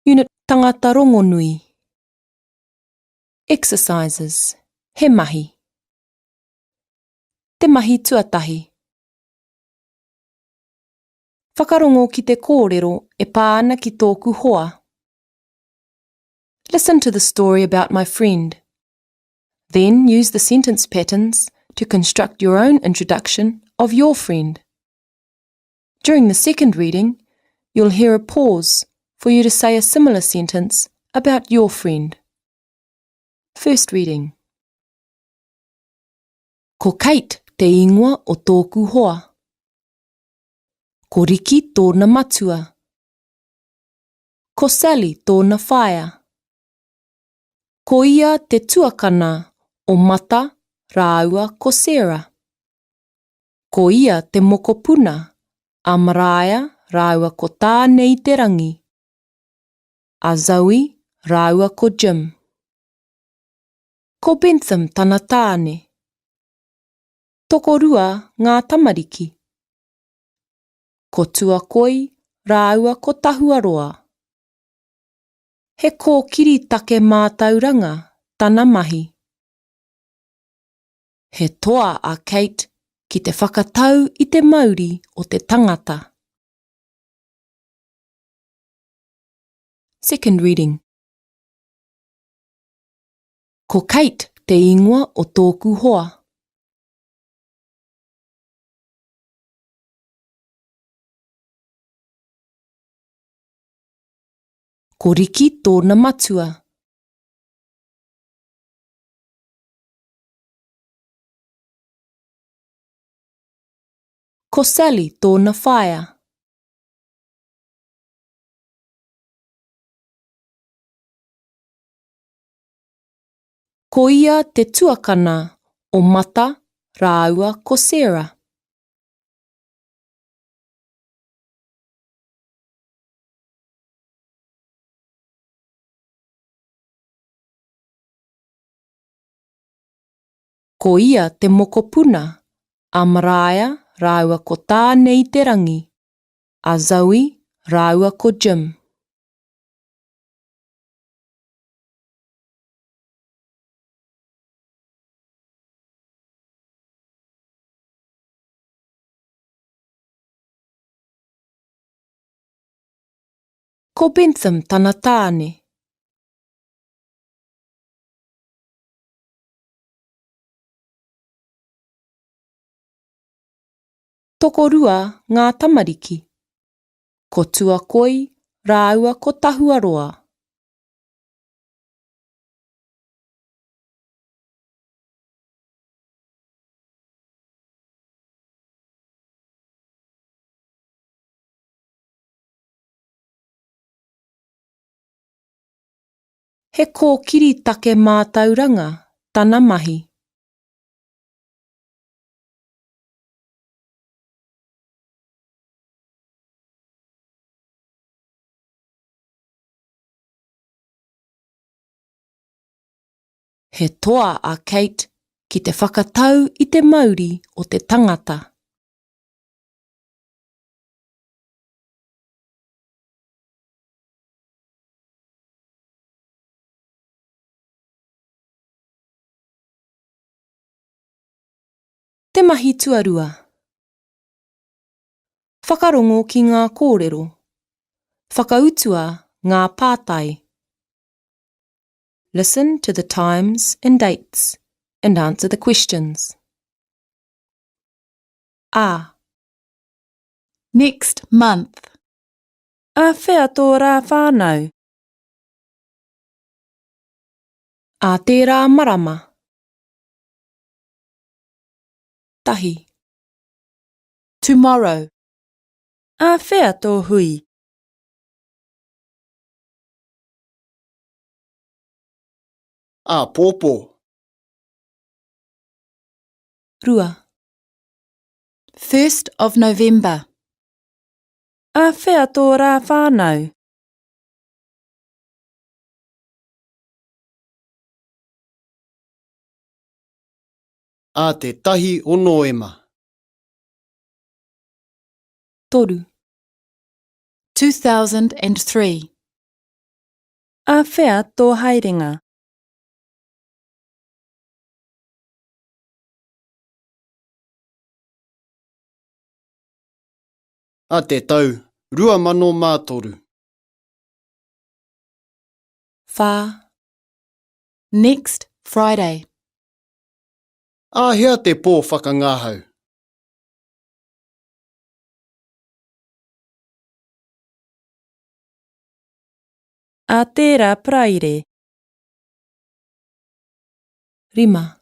Unit Tangata Rongonui. Exercises. He mahi. Te mahi tuatahi. Whakarongo ki te kōrero e pā ana ki tōku hoa. Listen to the story about my friend. Then use the sentence patterns to construct your own introduction of your friend. During the second reading, you'll hear a pause for you to say a similar sentence about your friend. First reading. Ko Kate te ingoa o tōku hoa. Ko Riki tōna matua. Ko Sally tōna whaia. Ko ia te tuakana o mata rāua ko Sarah. Ko ia te mokopuna a Mariah rāua ko tānei te rangi. A Zoe rāua ko Jim. Ko Bentham tana tāne. Tokorua ngā tamariki. Ko Tuakoi rāua ko Tahuaroa. He kōkiri take mātauranga tana mahi. He toa a Kate ki te whakatau i te Māori o te tangata. Second reading. Ko Kate te ingoa o tōku hoa. Ko Riki tōna matua. Ko Sally tōna whaia. Ko ia te tuakana o mata rāua ko Sarah. Ko ia te mokopuna a Mariah rāua ko tānei te rangi. A Zoe rāua ko Jim. Ko Bentham tana tāne. Tokorua ngā tamariki. Ko Tuakoi rāua ko Tahuaroa. He kōkiri take mātauranga tana mahi. He toa a Kate ki te whakatau i te Māori o te tangata. Te mahi tuarua. Whakarongo ki ngā kōrero. Whakautua ngā pātai. Listen to the times and dates and answer the questions. A. Next month. A whea tō rā whānau. A te rā marama. Tahi. Tomorrow. A whea tō hui. A pōpō. Rua. 1st of November. A whea tō rā whānau. A te tahi o Noema. Toru. 2003. A whea tō haerenga. A te tau, 2003. Whā. Next Friday. Āhea te pō whakangāhau. A tērā praire. Rima.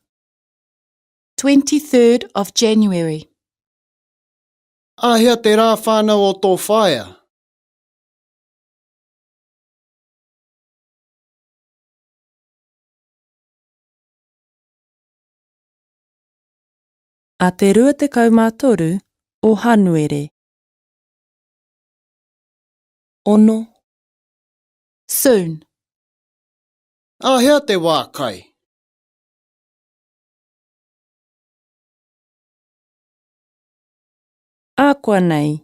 23rd of January. Āhea te rā whānau o tō whaia. A te 23 o Hanuere. Ono. Soon. Āhea te wā kai. A koa nei.